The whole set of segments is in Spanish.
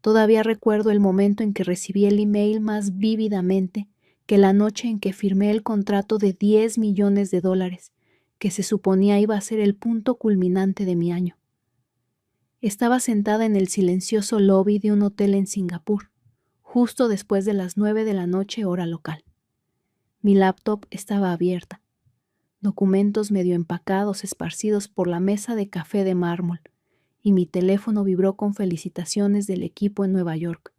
Todavía recuerdo el momento en que recibí el email más vívidamente que la noche en que firmé el contrato de $10 millones, que se suponía iba a ser el punto culminante de mi año. Estaba sentada en el silencioso lobby de un hotel en Singapur, justo después de las 9 de la noche hora local. Mi laptop estaba abierta, documentos medio empacados esparcidos por la mesa de café de mármol, y mi teléfono vibró con felicitaciones del equipo en Nueva York.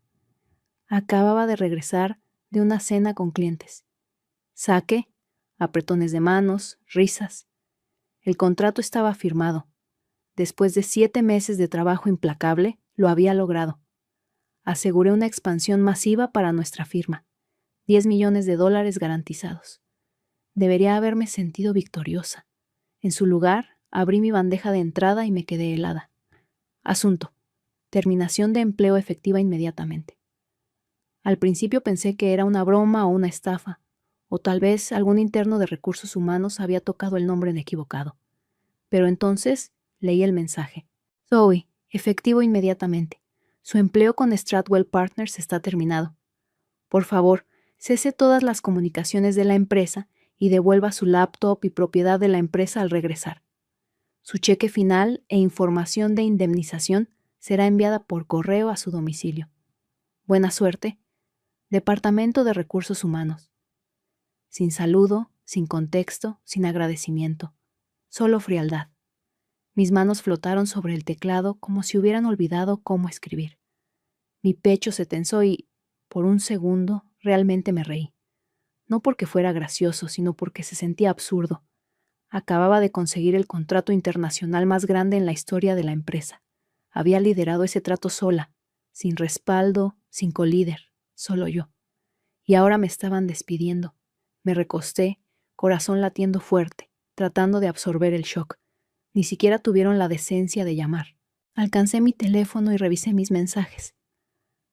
Acababa de regresar de una cena con clientes. Saque, apretones de manos, risas. El contrato estaba firmado. Después de 7 meses de trabajo implacable, lo había logrado. Aseguré una expansión masiva para nuestra firma. $10 millones garantizados. Debería haberme sentido victoriosa. En su lugar, abrí mi bandeja de entrada y me quedé helada. Asunto: terminación de empleo efectiva inmediatamente. Al principio pensé que era una broma o una estafa, o tal vez algún interno de recursos humanos había tocado el nombre equivocado. Pero entonces leí el mensaje. Zoe, efectivo inmediatamente. Su empleo con Stratwell Partners está terminado. Por favor, cese todas las comunicaciones de la empresa y devuelva su laptop y propiedad de la empresa al regresar. Su cheque final e información de indemnización será enviada por correo a su domicilio. Buena suerte. Departamento de Recursos Humanos. Sin saludo, sin contexto, sin agradecimiento. Solo frialdad. Mis manos flotaron sobre el teclado como si hubieran olvidado cómo escribir. Mi pecho se tensó y, por un segundo, realmente me reí. No porque fuera gracioso, sino porque se sentía absurdo. Acababa de conseguir el contrato internacional más grande en la historia de la empresa. Había liderado ese trato sola, sin respaldo, sin colíder, solo yo. Y ahora me estaban despidiendo. Me recosté, corazón latiendo fuerte, tratando de absorber el shock. Ni siquiera tuvieron la decencia de llamar. Alcancé mi teléfono y revisé mis mensajes.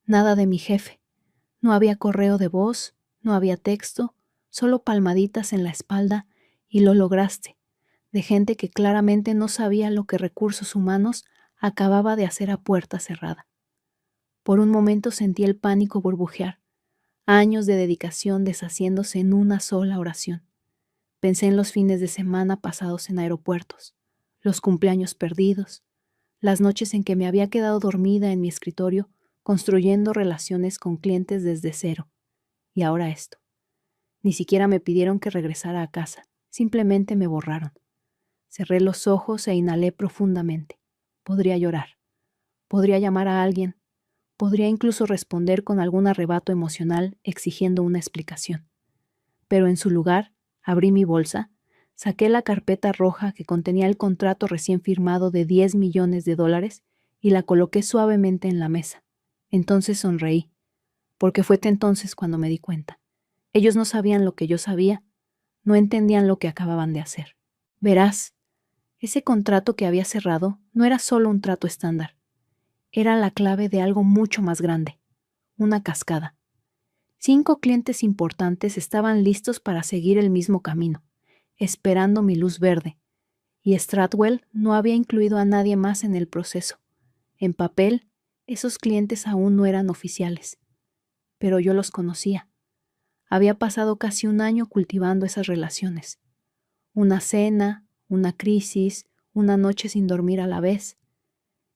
Nada de mi jefe. No había correo de voz, no había texto, solo palmaditas en la espalda y lo lograste, de gente que claramente no sabía lo que Recursos Humanos acababa de hacer a puerta cerrada. Por un momento sentí el pánico burbujear, años de dedicación deshaciéndose en una sola oración. Pensé en los fines de semana pasados en aeropuertos, los cumpleaños perdidos, las noches en que me había quedado dormida en mi escritorio construyendo relaciones con clientes desde cero. Y ahora esto. Ni siquiera me pidieron que regresara a casa, simplemente me borraron. Cerré los ojos e inhalé profundamente. Podría llorar. Podría llamar a alguien. Podría incluso responder con algún arrebato emocional exigiendo una explicación. Pero en su lugar, abrí mi bolsa, saqué la carpeta roja que contenía el contrato recién firmado de $10 millones y la coloqué suavemente en la mesa. Entonces sonreí, porque fue entonces cuando me di cuenta. Ellos no sabían lo que yo sabía, no entendían lo que acababan de hacer. Verás, ese contrato que había cerrado no era solo un trato estándar. Era la clave de algo mucho más grande, una cascada. 5 clientes importantes estaban listos para seguir el mismo camino, esperando mi luz verde, y Stratwell no había incluido a nadie más en el proceso. En papel, esos clientes aún no eran oficiales, pero yo los conocía. Había pasado casi un año cultivando esas relaciones. Una cena, una crisis, una noche sin dormir a la vez.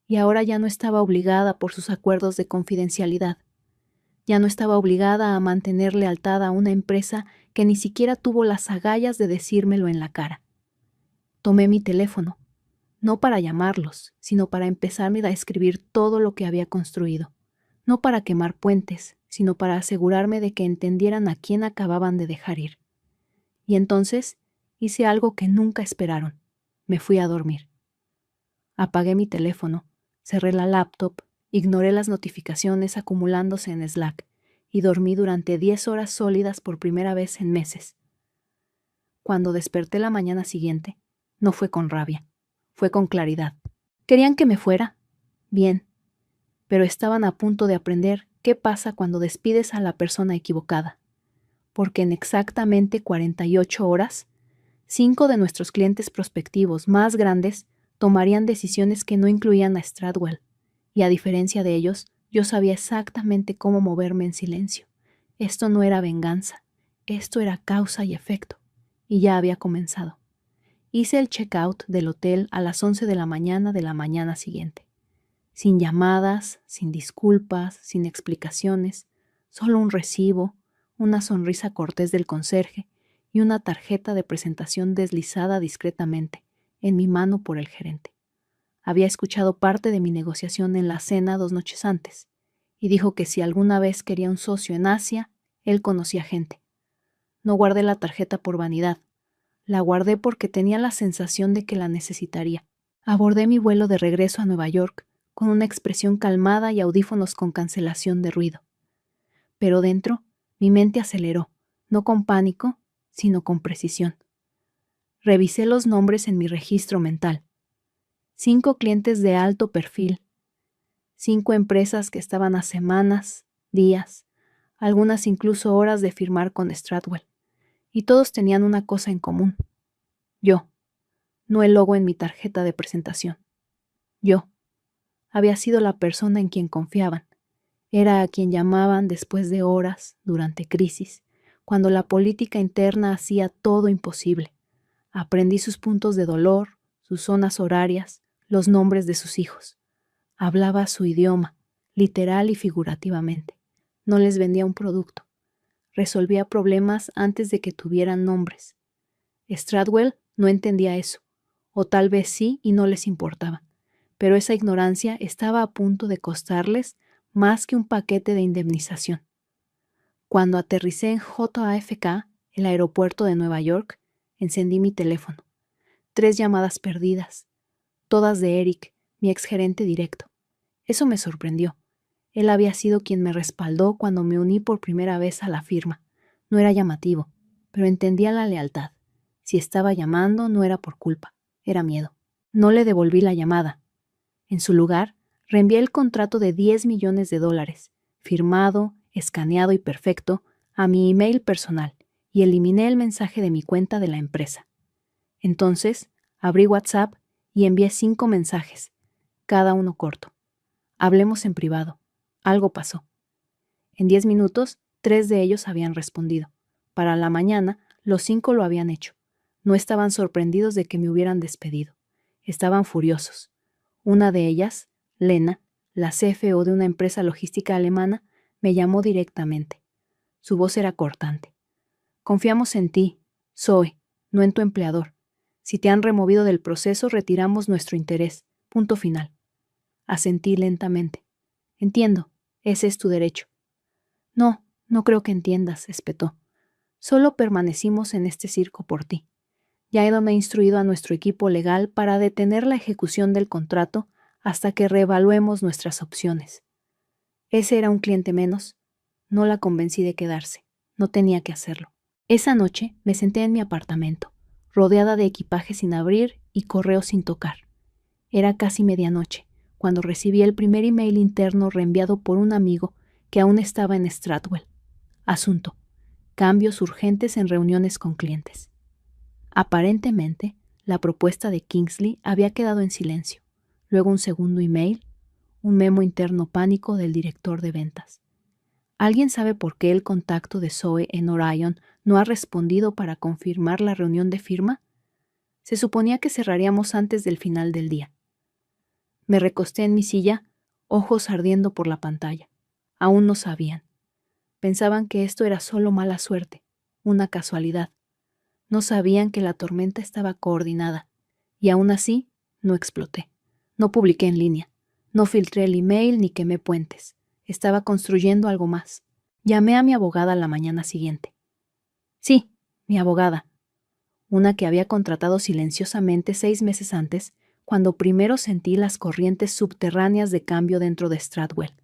Y ahora ya no estaba obligada por sus acuerdos de confidencialidad. Ya no estaba obligada a mantener lealtad a una empresa que ni siquiera tuvo las agallas de decírmelo en la cara. Tomé mi teléfono, no para llamarlos, sino para empezarme a escribir todo lo que había construido. No para quemar puentes, sino para asegurarme de que entendieran a quién acababan de dejar ir. Y entonces hice algo que nunca esperaron. Me fui a dormir. Apagué mi teléfono, cerré la laptop, ignoré las notificaciones acumulándose en Slack y dormí durante 10 horas sólidas por primera vez en meses. Cuando desperté la mañana siguiente, no fue con rabia, fue con claridad. ¿Querían que me fuera? Bien. Pero estaban a punto de aprender qué pasa cuando despides a la persona equivocada. Porque en exactamente 48 horas, 5 de nuestros clientes prospectivos más grandes tomarían decisiones que no incluían a Stratwell, y a diferencia de ellos, Yo sabía exactamente cómo moverme en silencio. Esto no era venganza, esto era causa y efecto, y ya había comenzado. Hice el check-out del hotel a las 11 de la mañana siguiente. Sin llamadas, sin disculpas, sin explicaciones, solo un recibo, una sonrisa cortés del conserje y una tarjeta de presentación deslizada discretamente en mi mano por el gerente. Había escuchado parte de mi negociación en la cena 2 noches antes, y dijo que si alguna vez quería un socio en Asia, él conocía gente. No guardé la tarjeta por vanidad, la guardé porque tenía la sensación de que la necesitaría. Abordé mi vuelo de regreso a Nueva York con una expresión calmada y audífonos con cancelación de ruido. Pero dentro, mi mente aceleró, no con pánico, sino con precisión. Revisé los nombres en mi registro mental. 5 clientes de alto perfil, 5 empresas que estaban a semanas, días, algunas incluso horas de firmar con Stradwell, y todos tenían una cosa en común. Yo, no el logo en mi tarjeta de presentación. Yo. Había sido la persona en quien confiaban. Era a quien llamaban después de horas, durante crisis, cuando la política interna hacía todo imposible. Aprendí sus puntos de dolor, sus zonas horarias, los nombres de sus hijos. Hablaba su idioma, literal y figurativamente. No les vendía un producto. Resolvía problemas antes de que tuvieran nombres. Stradwell no entendía eso, o tal vez sí y no les importaba, pero esa ignorancia estaba a punto de costarles más que un paquete de indemnización. Cuando aterricé en JFK, el aeropuerto de Nueva York, encendí mi teléfono. 3 llamadas perdidas, todas de Eric, mi exgerente directo. Eso me sorprendió. Él había sido quien me respaldó cuando me uní por primera vez a la firma. No era llamativo, pero entendía la lealtad. Si estaba llamando, no era por culpa, era miedo. No le devolví la llamada. En su lugar, reenvié el contrato de $10 millones, firmado, escaneado y perfecto, a mi email personal y eliminé el mensaje de mi cuenta de la empresa. Entonces, abrí WhatsApp y envié 5 mensajes, cada uno corto. Hablemos en privado. Algo pasó. En 10 minutos, 3 de ellos habían respondido. Para la mañana, los 5 lo habían hecho. No estaban sorprendidos de que me hubieran despedido. Estaban furiosos. Una de ellas, Lena, la CFO de una empresa logística alemana, me llamó directamente. Su voz era cortante. Confiamos en ti, Zoe, no en tu empleador. Si te han removido del proceso, retiramos nuestro interés. Punto final. Asentí lentamente. Entiendo, ese es tu derecho. No, no creo que entiendas, espetó. Solo permanecimos en este circo por ti. Jaidon ha instruido a nuestro equipo legal para detener la ejecución del contrato hasta que reevaluemos nuestras opciones. Ese era un cliente menos. No la convencí de quedarse. No tenía que hacerlo. Esa noche me senté en mi apartamento, rodeada de equipaje sin abrir y correos sin tocar. Era casi medianoche, cuando recibí el primer email interno reenviado por un amigo que aún estaba en Stradwell. Asunto: cambios urgentes en reuniones con clientes. Aparentemente, la propuesta de Kingsley había quedado en silencio. Luego un segundo email, un memo interno pánico del director de ventas. ¿Alguien sabe por qué el contacto de Zoe en Orion no ha respondido para confirmar la reunión de firma? Se suponía que cerraríamos antes del final del día. Me recosté en mi silla, ojos ardiendo por la pantalla. Aún no sabían. Pensaban que esto era solo mala suerte, una casualidad. No sabían que la tormenta estaba coordinada, y aún así no exploté. No publiqué en línea, no filtré el email ni quemé puentes. Estaba construyendo algo más. Llamé a mi abogada la mañana siguiente. Sí, mi abogada. Una que había contratado silenciosamente 6 meses antes, cuando primero sentí las corrientes subterráneas de cambio dentro de Stradwell.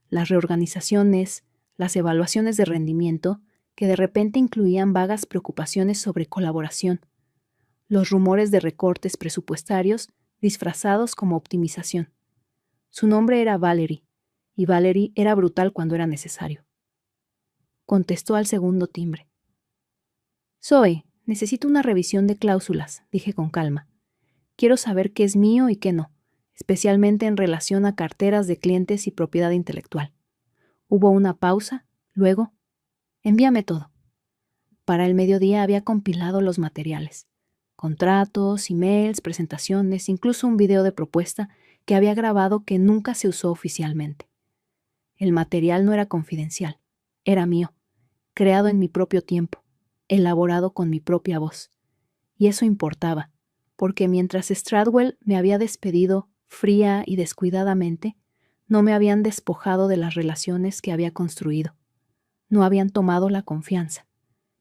Las reorganizaciones, las evaluaciones de rendimiento, que de repente incluían vagas preocupaciones sobre colaboración. Los rumores de recortes presupuestarios disfrazados como optimización. Su nombre era Valerie, y Valerie era brutal cuando era necesario. Contestó al segundo timbre. Zoe, necesito una revisión de cláusulas, dije con calma. Quiero saber qué es mío y qué no. especialmente en relación a carteras de clientes y propiedad intelectual. Hubo una pausa, luego, envíame todo. Para el mediodía había compilado los materiales, contratos, emails, presentaciones, incluso un video de propuesta que había grabado que nunca se usó oficialmente. El material no era confidencial, era mío, creado en mi propio tiempo, elaborado con mi propia voz. Y eso importaba, porque mientras Stradwell me había despedido fría y descuidadamente, no me habían despojado de las relaciones que había construido. No habían tomado la confianza,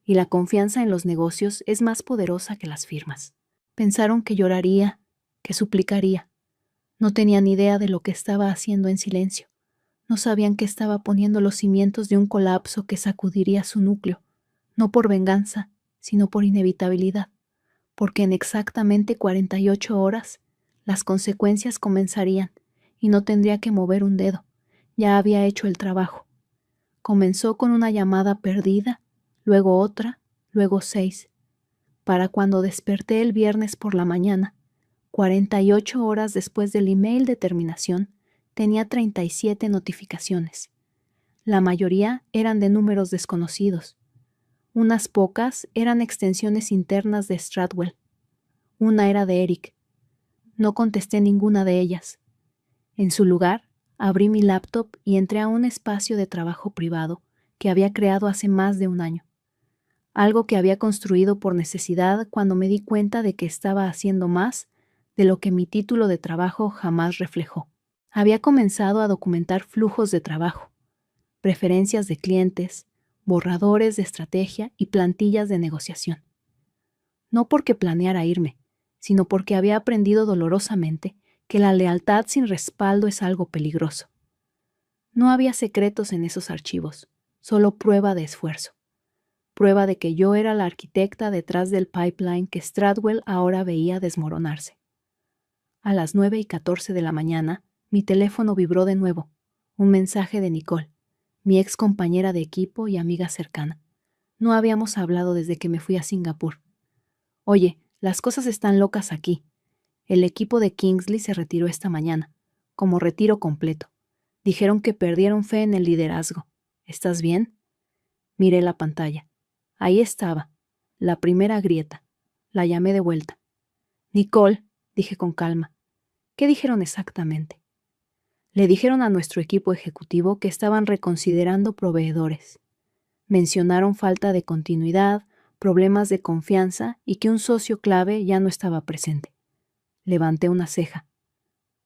y la confianza en los negocios es más poderosa que las firmas. Pensaron que lloraría, que suplicaría. No tenían idea de lo que estaba haciendo en silencio. No sabían que estaba poniendo los cimientos de un colapso que sacudiría su núcleo, no por venganza, sino por inevitabilidad, porque en exactamente 48 horas las consecuencias comenzarían y no tendría que mover un dedo. Ya había hecho el trabajo. Comenzó con una llamada perdida, luego otra, luego 6. Para cuando desperté el viernes por la mañana, 48 horas después del email de terminación, tenía 37 notificaciones. La mayoría eran de números desconocidos. Unas pocas eran extensiones internas de Stradwell. Una era de Eric. No contesté ninguna de ellas. En su lugar, abrí mi laptop y entré a un espacio de trabajo privado que había creado hace más de un año. Algo que había construido por necesidad cuando me di cuenta de que estaba haciendo más de lo que mi título de trabajo jamás reflejó. Había comenzado a documentar flujos de trabajo, preferencias de clientes, borradores de estrategia y plantillas de negociación. No porque planeara irme, sino porque había aprendido dolorosamente que la lealtad sin respaldo es algo peligroso. No había secretos en esos archivos, solo prueba de esfuerzo. Prueba de que yo era la arquitecta detrás del pipeline que Stradwell ahora veía desmoronarse. A las 9:14 de la mañana, mi teléfono vibró de nuevo. Un mensaje de Nicole, mi ex compañera de equipo y amiga cercana. No habíamos hablado desde que me fui a Singapur. Oye, las cosas están locas aquí. El equipo de Kingsley se retiró esta mañana, como retiro completo. Dijeron que perdieron fe en el liderazgo. ¿Estás bien? Miré la pantalla. Ahí estaba, la primera grieta. La llamé de vuelta. Nicole, dije con calma, ¿qué dijeron exactamente? Le dijeron a nuestro equipo ejecutivo que estaban reconsiderando proveedores. Mencionaron falta de continuidad, problemas de confianza y que un socio clave ya no estaba presente. Levanté una ceja.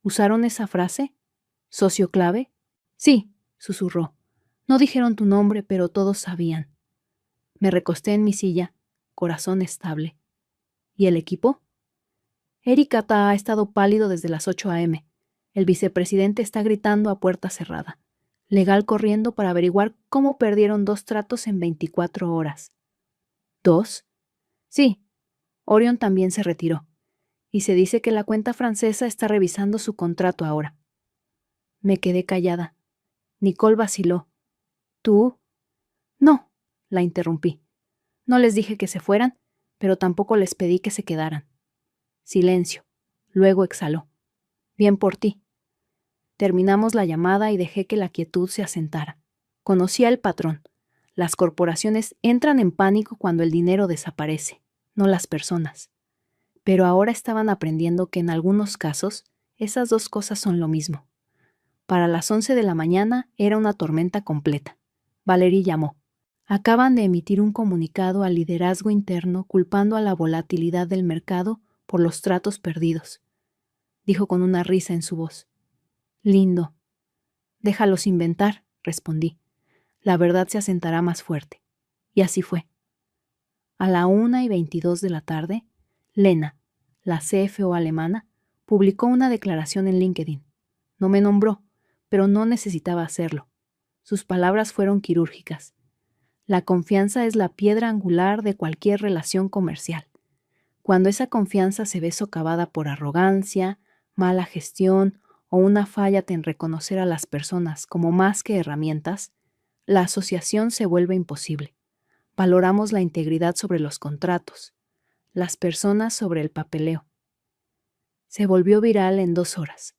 ¿Usaron esa frase? ¿Socio clave? Sí, susurró. No dijeron tu nombre, pero todos sabían. Me recosté en mi silla, corazón estable. ¿Y el equipo? Eric Ata ha estado pálido desde las 8 a.m. El vicepresidente está gritando a puerta cerrada. Legal corriendo para averiguar cómo perdieron 2 tratos en 24 horas. ¿2? Sí. Orion también se retiró. Y se dice que la cuenta francesa está revisando su contrato ahora. Me quedé callada. Nicole vaciló. ¿Tú? No, la interrumpí. No les dije que se fueran, pero tampoco les pedí que se quedaran. Silencio. Luego exhaló. Bien por ti. Terminamos la llamada y dejé que la quietud se asentara. Conocía el patrón. Las corporaciones entran en pánico cuando el dinero desaparece, no las personas. Pero ahora estaban aprendiendo que en algunos casos esas dos cosas son lo mismo. Para las 11 de la mañana era una tormenta completa. Valerie llamó. Acaban de emitir un comunicado al liderazgo interno culpando a la volatilidad del mercado por los tratos perdidos, dijo con una risa en su voz. Lindo. Déjalos inventar, respondí. La verdad se asentará más fuerte. Y así fue. A la 1:22 de la tarde, Lena, la CFO alemana, publicó una declaración en LinkedIn. No me nombró, pero no necesitaba hacerlo. Sus palabras fueron quirúrgicas. La confianza es la piedra angular de cualquier relación comercial. Cuando esa confianza se ve socavada por arrogancia, mala gestión o una falla en reconocer a las personas como más que herramientas, la asociación se vuelve imposible. Valoramos la integridad sobre los contratos, las personas sobre el papeleo. Se volvió viral en 2 horas.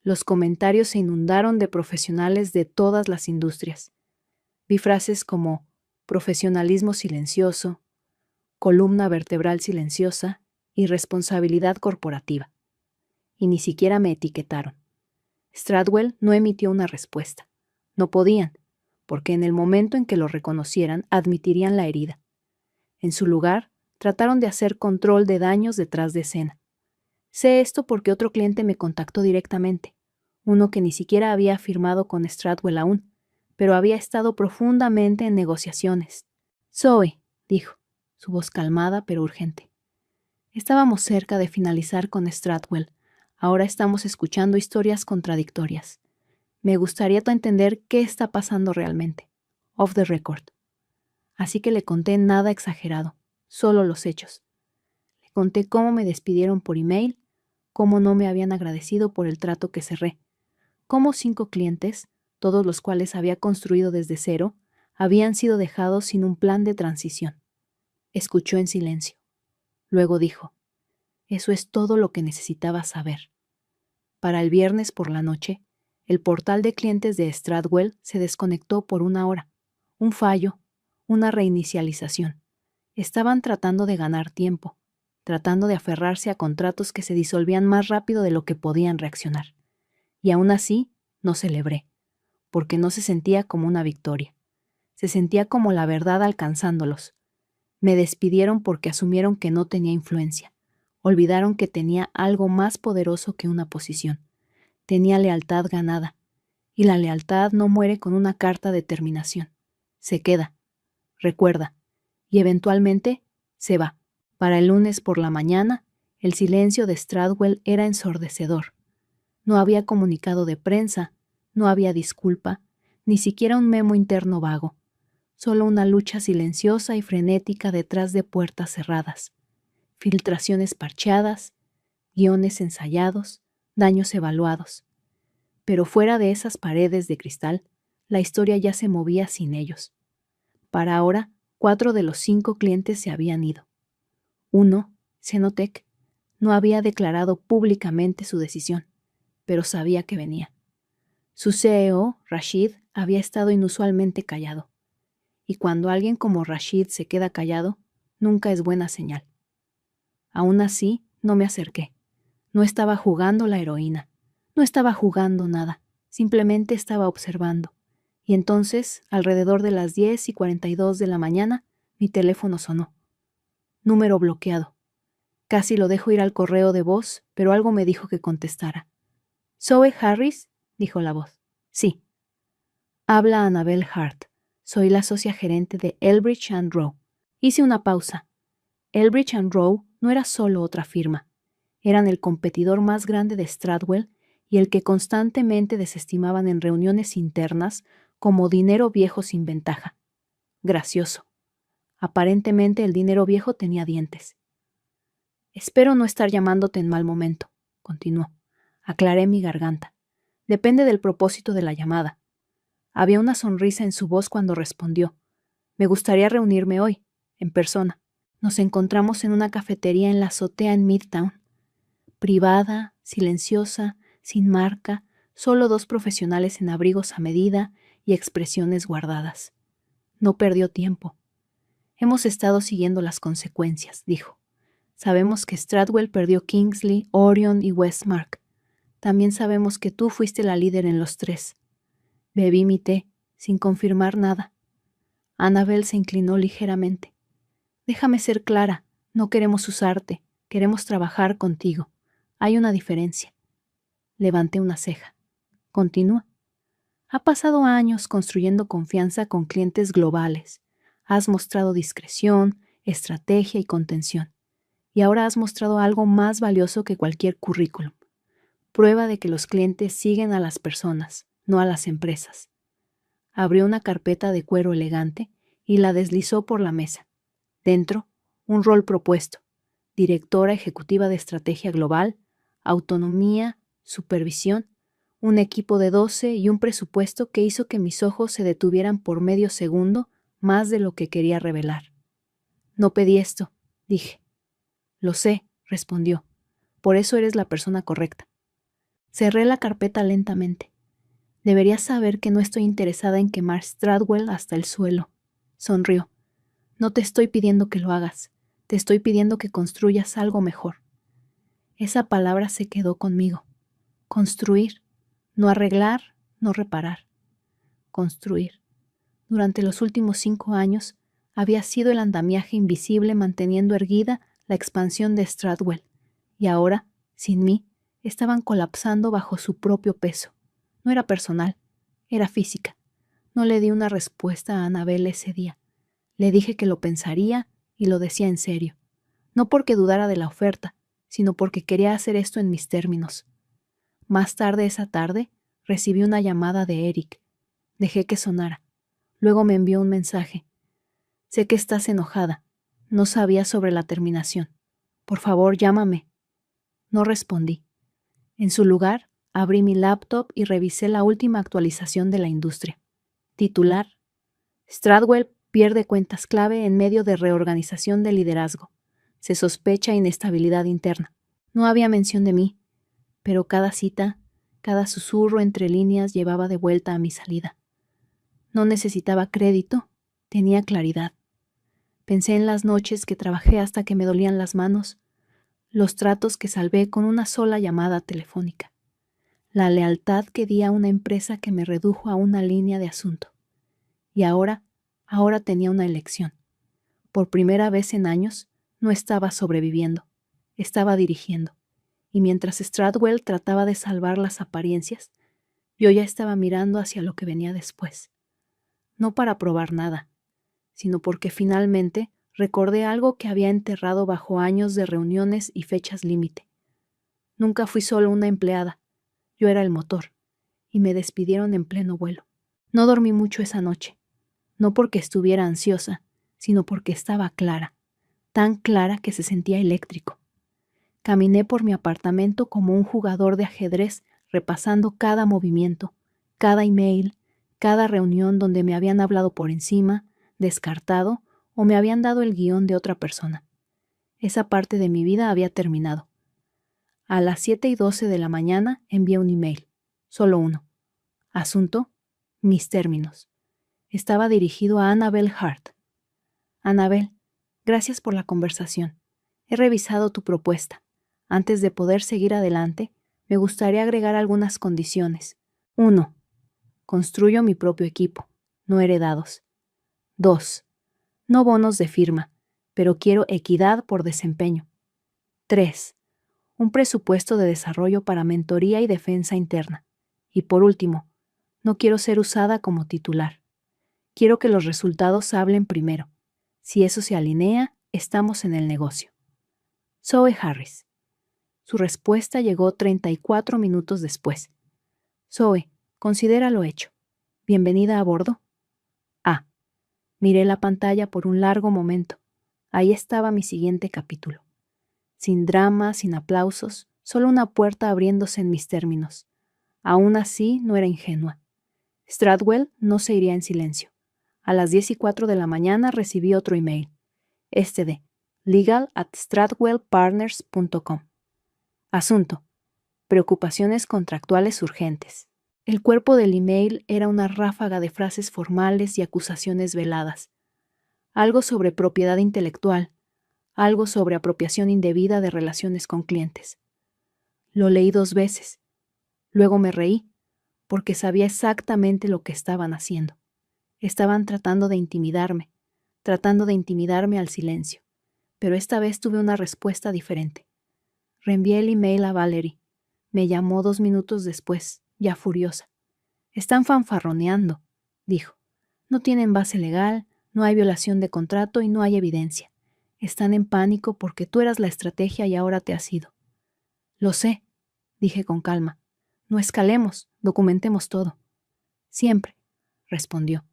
Los comentarios se inundaron de profesionales de todas las industrias. Vi frases como profesionalismo silencioso, columna vertebral silenciosa y responsabilidad corporativa. Y ni siquiera me etiquetaron. Stradwell no emitió una respuesta. No podían, porque en el momento en que lo reconocieran admitirían la herida. En su lugar, trataron de hacer control de daños detrás de escena. Sé esto porque otro cliente me contactó directamente, uno que ni siquiera había firmado con Stradwell aún, pero había estado profundamente en negociaciones. Zoe, dijo, su voz calmada pero urgente. Estábamos cerca de finalizar con Stradwell. Ahora estamos escuchando historias contradictorias. Me gustaría entender qué está pasando realmente. Off the record. Así que le conté nada exagerado, solo los hechos. Le conté cómo me despidieron por email, cómo no me habían agradecido por el trato que cerré, cómo 5 clientes, todos los cuales había construido desde cero, habían sido dejados sin un plan de transición. Escuchó en silencio. Luego dijo, eso es todo lo que necesitaba saber. Para el viernes por la noche, el portal de clientes de Stradwell se desconectó por 1 hora. Un fallo, una reinicialización. Estaban tratando de ganar tiempo, tratando de aferrarse a contratos que se disolvían más rápido de lo que podían reaccionar. Y aún así, no celebré, porque no se sentía como una victoria. Se sentía como la verdad alcanzándolos. Me despidieron porque asumieron que no tenía influencia. Olvidaron que tenía algo más poderoso que una posición. Tenía lealtad ganada. Y la lealtad no muere con una carta de terminación. Se queda, recuerda, y eventualmente se va. Para el lunes por la mañana, el silencio de Stradwell era ensordecedor. No había comunicado de prensa, no había disculpa, ni siquiera un memo interno vago. Solo una lucha silenciosa y frenética detrás de puertas cerradas. Filtraciones parcheadas, guiones ensayados, daños evaluados. Pero fuera de esas paredes de cristal, la historia ya se movía sin ellos. Para ahora, 4 de los 5 clientes se habían ido. Uno, Cenotech, no había declarado públicamente su decisión, pero sabía que venía. Su CEO, Rashid, había estado inusualmente callado. Y cuando alguien como Rashid se queda callado, nunca es buena señal. Aún así, no me acerqué. No estaba jugando la heroína. No estaba jugando nada. Simplemente estaba observando. Y entonces, alrededor de las 10:42 de la mañana, mi teléfono sonó. Número bloqueado. Casi lo dejo ir al correo de voz, pero algo me dijo que contestara. ¿Zoe Harris? Dijo la voz. Sí. Habla Annabel Hart. Soy la socia gerente de Elbridge & Rowe. Hice una pausa. Elbridge & Rowe no era solo otra firma. Eran el competidor más grande de Stradwell y el que constantemente desestimaban en reuniones internas como dinero viejo sin ventaja. Gracioso. Aparentemente el dinero viejo tenía dientes. Espero no estar llamándote en mal momento, continuó. Aclaré mi garganta. Depende del propósito de la llamada. Había una sonrisa en su voz cuando respondió. Me gustaría reunirme hoy, en persona. Nos encontramos en una cafetería en la azotea en Midtown. Privada, silenciosa, sin marca, solo 2 profesionales en abrigos a medida y expresiones guardadas. No perdió tiempo. Hemos estado siguiendo las consecuencias, dijo. Sabemos que Stradwell perdió Kingsley, Orion y Westmark. También sabemos que tú fuiste la líder en los 3. Bebí mi té, sin confirmar nada. Annabel se inclinó ligeramente. Déjame ser clara, no queremos usarte, queremos trabajar contigo. Hay una diferencia. Levanté una ceja. Continúa. Ha pasado años construyendo confianza con clientes globales. Has mostrado discreción, estrategia y contención. Y ahora has mostrado algo más valioso que cualquier currículum. Prueba de que los clientes siguen a las personas, no a las empresas. Abrió una carpeta de cuero elegante y la deslizó por la mesa. Dentro, un rol propuesto. Directora ejecutiva de estrategia global, autonomía, supervisión, un equipo de 12 y un presupuesto que hizo que mis ojos se detuvieran por medio segundo más de lo que quería revelar. No pedí esto, dije. Lo sé, respondió. Por eso eres la persona correcta. Cerré la carpeta lentamente. Deberías saber que no estoy interesada en quemar Stradwell hasta el suelo. Sonrió. No te estoy pidiendo que lo hagas. Te estoy pidiendo que construyas algo mejor. Esa palabra se quedó conmigo. Construir. No arreglar, no reparar. Construir. Durante los últimos 5 años, había sido el andamiaje invisible manteniendo erguida la expansión de Stradwell, y ahora, sin mí, estaban colapsando bajo su propio peso. No era personal, era física. No le di una respuesta a Annabel ese día. Le dije que lo pensaría y lo decía en serio. No porque dudara de la oferta, sino porque quería hacer esto en mis términos. Más tarde esa tarde, recibí una llamada de Eric. Dejé que sonara. Luego me envió un mensaje. Sé que estás enojada. No sabía sobre la terminación. Por favor, llámame. No respondí. En su lugar, abrí mi laptop y revisé la última actualización de la industria. Titular: Stradwell pierde cuentas clave en medio de reorganización de liderazgo. Se sospecha inestabilidad interna. No había mención de mí, pero cada cita, cada susurro entre líneas llevaba de vuelta a mi salida. No necesitaba crédito, tenía claridad. Pensé en las noches que trabajé hasta que me dolían las manos, los tratos que salvé con una sola llamada telefónica, la lealtad que di a una empresa que me redujo a una línea de asunto. Y ahora tenía una elección. Por primera vez en años, no estaba sobreviviendo, estaba dirigiendo. Y mientras Stradwell trataba de salvar las apariencias, yo ya estaba mirando hacia lo que venía después. No para probar nada, sino porque finalmente recordé algo que había enterrado bajo años de reuniones y fechas límite. Nunca fui solo una empleada, yo era el motor, y me despidieron en pleno vuelo. No dormí mucho esa noche, no porque estuviera ansiosa, sino porque estaba clara, tan clara que se sentía eléctrico. Caminé por mi apartamento como un jugador de ajedrez repasando cada movimiento, cada email, cada reunión donde me habían hablado por encima, descartado o me habían dado el guión de otra persona. Esa parte de mi vida había terminado. A las 7:12 de la mañana envié un email, solo uno. Asunto: mis términos. Estaba dirigido a Annabel Hart. Annabel, gracias por la conversación. He revisado tu propuesta. Antes de poder seguir adelante, me gustaría agregar algunas condiciones. 1. Construyo mi propio equipo, no heredados. 2. No bonos de firma, pero quiero equidad por desempeño. 3. Un presupuesto de desarrollo para mentoría y defensa interna. Y por último, no quiero ser usada como titular. Quiero que los resultados hablen primero. Si eso se alinea, estamos en el negocio. Zoe Harris. Su respuesta llegó 34 minutos después. Zoe, considera lo hecho. Bienvenida a bordo. Miré la pantalla por un largo momento. Ahí estaba mi siguiente capítulo. Sin drama, sin aplausos, solo una puerta abriéndose en mis términos. Aún así, no era ingenua. Stradwell no se iría en silencio. A las 10:04 de la mañana recibí otro email. Este de legal@stradwellpartners.com. Asunto: preocupaciones contractuales urgentes. El cuerpo del email era una ráfaga de frases formales y acusaciones veladas. Algo sobre propiedad intelectual, algo sobre apropiación indebida de relaciones con clientes. Lo leí 2 veces. Luego me reí, porque sabía exactamente lo que estaban haciendo. Estaban tratando de intimidarme al silencio. Pero esta vez tuve una respuesta diferente. Reenvié el email a Valerie. Me llamó 2 minutos después, ya furiosa. Están fanfarroneando, dijo. No tienen base legal, no hay violación de contrato y no hay evidencia. Están en pánico porque tú eras la estrategia y ahora te has ido. Lo sé, dije con calma. No escalemos, documentemos todo. Siempre, respondió.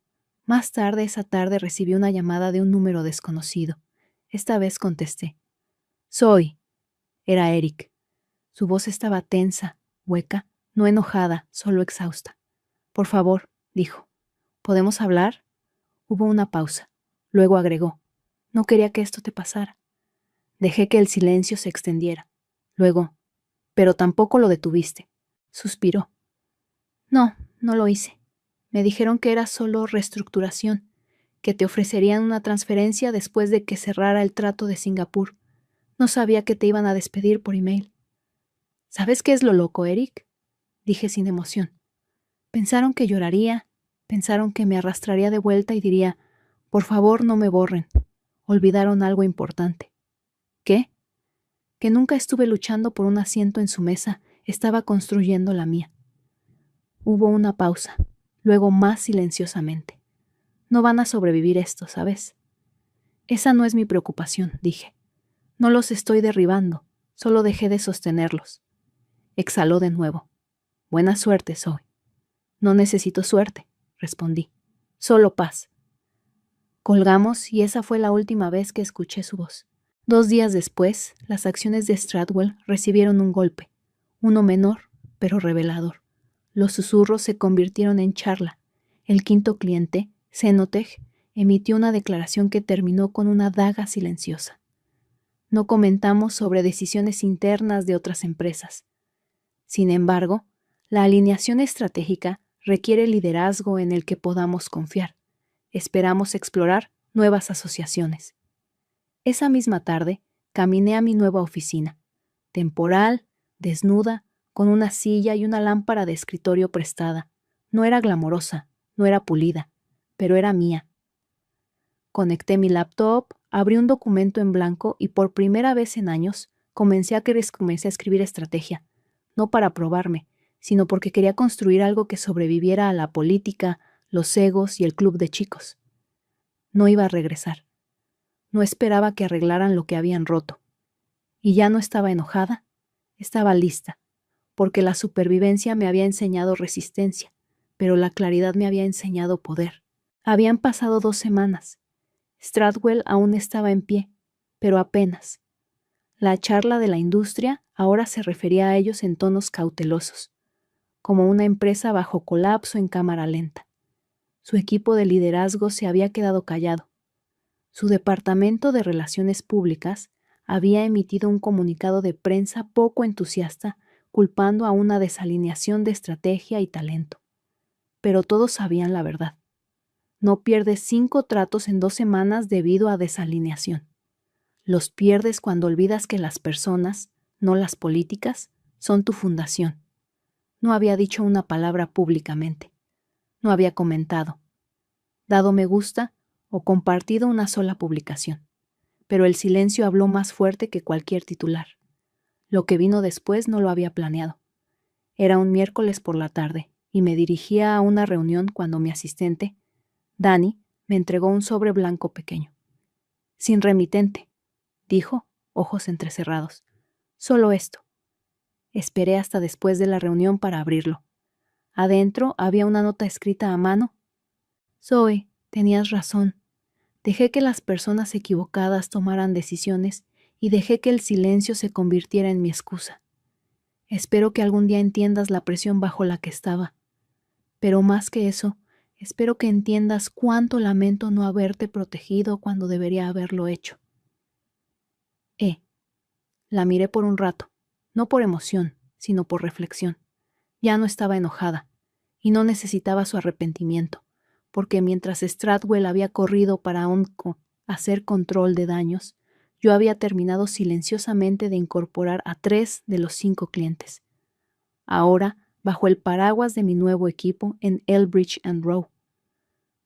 Más tarde esa tarde recibí una llamada de un número desconocido. Esta vez contesté. Soy. Era Eric. Su voz estaba tensa, hueca, no enojada, solo exhausta. Por favor, dijo. ¿Podemos hablar? Hubo una pausa. Luego agregó. No quería que esto te pasara. Dejé que el silencio se extendiera. Luego, pero tampoco lo detuviste. Suspiró. No, no lo hice. Me dijeron que era solo reestructuración, que te ofrecerían una transferencia después de que cerrara el trato de Singapur. No sabía que te iban a despedir por email. ¿Sabes qué es lo loco, Eric? Dije sin emoción. Pensaron que lloraría, pensaron que me arrastraría de vuelta y diría, por favor no me borren. Olvidaron algo importante. ¿Qué? Que nunca estuve luchando por un asiento en su mesa, estaba construyendo la mía. Hubo una pausa, luego más silenciosamente. No van a sobrevivir esto, ¿sabes? Esa no es mi preocupación, dije. No los estoy derribando, solo dejé de sostenerlos. Exhaló de nuevo. Buena suerte, Zoe. No necesito suerte, respondí. Solo paz. Colgamos y esa fue la última vez que escuché su voz. 2 días después, las acciones de Stradwell recibieron un golpe, uno menor, pero revelador. Los susurros se convirtieron en charla. El quinto cliente, Cenotech, emitió una declaración que terminó con una daga silenciosa. No comentamos sobre decisiones internas de otras empresas. Sin embargo, la alineación estratégica requiere liderazgo en el que podamos confiar. Esperamos explorar nuevas asociaciones. Esa misma tarde, caminé a mi nueva oficina, temporal, desnuda, con una silla y una lámpara de escritorio prestada. No era glamorosa, no era pulida, pero era mía. Conecté mi laptop, abrí un documento en blanco y por primera vez en años comencé a escribir estrategia, no para probarme, sino porque quería construir algo que sobreviviera a la política, los egos y el club de chicos. No iba a regresar. No esperaba que arreglaran lo que habían roto. Y ya no estaba enojada, estaba lista, porque la supervivencia me había enseñado resistencia, pero la claridad me había enseñado poder. Habían pasado 2 semanas. Stradwell aún estaba en pie, pero apenas. La charla de la industria ahora se refería a ellos en tonos cautelosos, como una empresa bajo colapso en cámara lenta. Su equipo de liderazgo se había quedado callado. Su departamento de relaciones públicas había emitido un comunicado de prensa poco entusiasta culpando a una desalineación de estrategia y talento. Pero todos sabían la verdad. No pierdes 5 tratos en 2 semanas debido a desalineación. Los pierdes cuando olvidas que las personas, no las políticas, son tu fundación. No había dicho una palabra públicamente. No había comentado, dado me gusta o compartido una sola publicación. Pero el silencio habló más fuerte que cualquier titular. Lo que vino después no lo había planeado. Era un miércoles por la tarde y me dirigía a una reunión cuando mi asistente, Dani, me entregó un sobre blanco pequeño. Sin remitente, dijo, ojos entrecerrados. Solo esto. Esperé hasta después de la reunión para abrirlo. Adentro había una nota escrita a mano. Zoe, tenías razón. Dejé que las personas equivocadas tomaran decisiones y dejé que el silencio se convirtiera en mi excusa. Espero que algún día entiendas la presión bajo la que estaba. Pero más que eso, espero que entiendas cuánto lamento no haberte protegido cuando debería haberlo hecho. La miré por un rato, no por emoción, sino por reflexión. Ya no estaba enojada, y no necesitaba su arrepentimiento, porque mientras Stradwell había corrido para hacer control de daños, yo había terminado silenciosamente de incorporar a 3 de los 5 clientes. Ahora, bajo el paraguas de mi nuevo equipo en Elbridge & Rowe.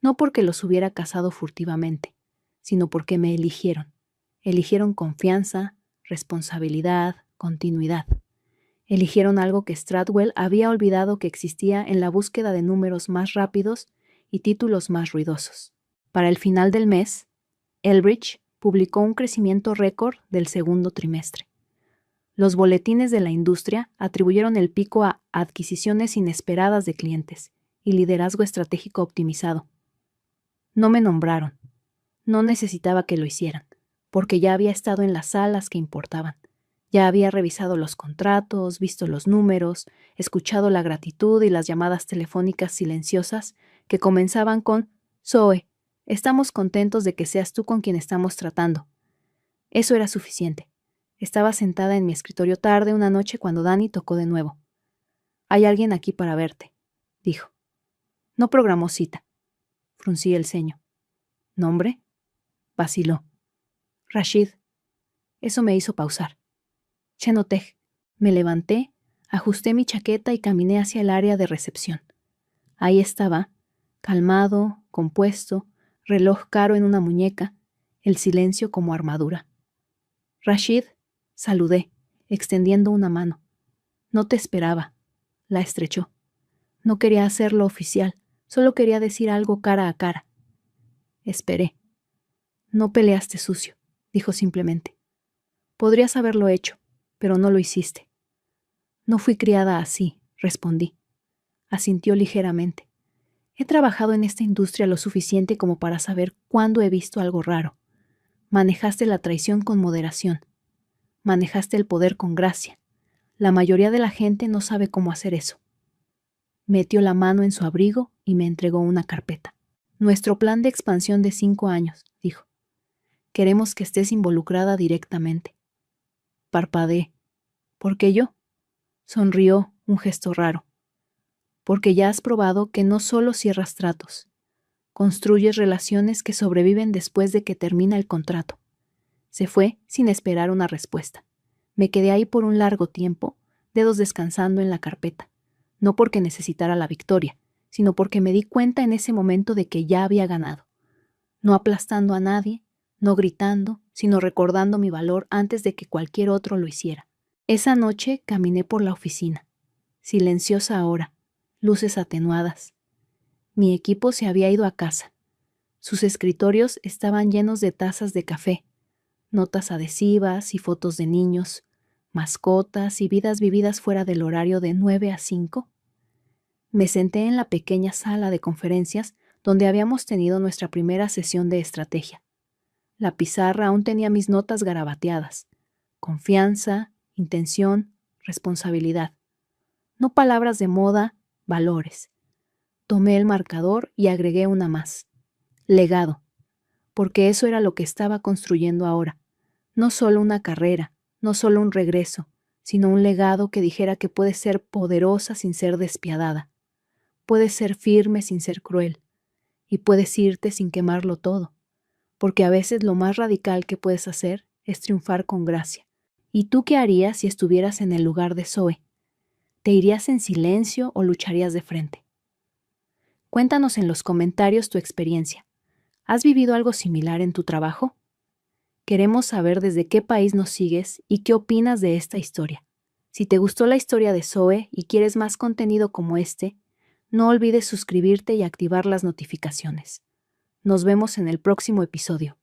No porque los hubiera cazado furtivamente, sino porque me eligieron. Eligieron confianza, responsabilidad, continuidad. Eligieron algo que Stradwell había olvidado que existía en la búsqueda de números más rápidos y títulos más ruidosos. Para el final del mes, Elbridge publicó un crecimiento récord del segundo trimestre. Los boletines de la industria atribuyeron el pico a adquisiciones inesperadas de clientes y liderazgo estratégico optimizado. No me nombraron. No necesitaba que lo hicieran, porque ya había estado en las salas que importaban. Ya había revisado los contratos, visto los números, escuchado la gratitud y las llamadas telefónicas silenciosas que comenzaban con «Zoe, estamos contentos de que seas tú con quien estamos tratando». Eso era suficiente. Estaba sentada en mi escritorio tarde una noche cuando Dani tocó de nuevo. Hay alguien aquí para verte, dijo. No programó cita. Fruncí el ceño. ¿Nombre? Vaciló. Rashid. Eso me hizo pausar. Chenotej. Me levanté, ajusté mi chaqueta y caminé hacia el área de recepción. Ahí estaba, calmado, compuesto, reloj caro en una muñeca, el silencio como armadura. Rashid, saludé, extendiendo una mano. No te esperaba. La estrechó. No quería hacerlo oficial, solo quería decir algo cara a cara. Esperé. No peleaste sucio, dijo simplemente. Podrías haberlo hecho, pero no lo hiciste. No fui criada así, respondí. Asintió ligeramente. He trabajado en esta industria lo suficiente como para saber cuándo he visto algo raro. Manejaste la traición con moderación. Manejaste el poder con gracia. La mayoría de la gente no sabe cómo hacer eso. Metió la mano en su abrigo y me entregó una carpeta. Nuestro plan de expansión de 5 años, dijo. Queremos que estés involucrada directamente. Parpadeé. ¿Por qué yo? Sonrió, un gesto raro. Porque ya has probado que no solo cierras tratos, construyes relaciones que sobreviven después de que termina el contrato. Se fue sin esperar una respuesta. Me quedé ahí por un largo tiempo, dedos descansando en la carpeta, no porque necesitara la victoria, sino porque me di cuenta en ese momento de que ya había ganado. No aplastando a nadie, no gritando, sino recordando mi valor antes de que cualquier otro lo hiciera. Esa noche caminé por la oficina, silenciosa ahora, luces atenuadas. Mi equipo se había ido a casa. Sus escritorios estaban llenos de tazas de café, notas adhesivas y fotos de niños, mascotas y vidas vividas fuera del horario de 9 a 5. Me senté en la pequeña sala de conferencias donde habíamos tenido nuestra primera sesión de estrategia. La pizarra aún tenía mis notas garabateadas. Confianza, intención, responsabilidad. No palabras de moda, valores. Tomé el marcador y agregué una más. Legado. Porque eso era lo que estaba construyendo ahora. No solo una carrera, no solo un regreso, sino un legado que dijera que puede ser poderosa sin ser despiadada. Puedes ser firme sin ser cruel. Y puedes irte sin quemarlo todo. Porque a veces lo más radical que puedes hacer es triunfar con gracia. ¿Y tú qué harías si estuvieras en el lugar de Zoe? ¿Te irías en silencio o lucharías de frente? Cuéntanos en los comentarios tu experiencia. ¿Has vivido algo similar en tu trabajo? Queremos saber desde qué país nos sigues y qué opinas de esta historia. Si te gustó la historia de Zoe y quieres más contenido como este, no olvides suscribirte y activar las notificaciones. Nos vemos en el próximo episodio.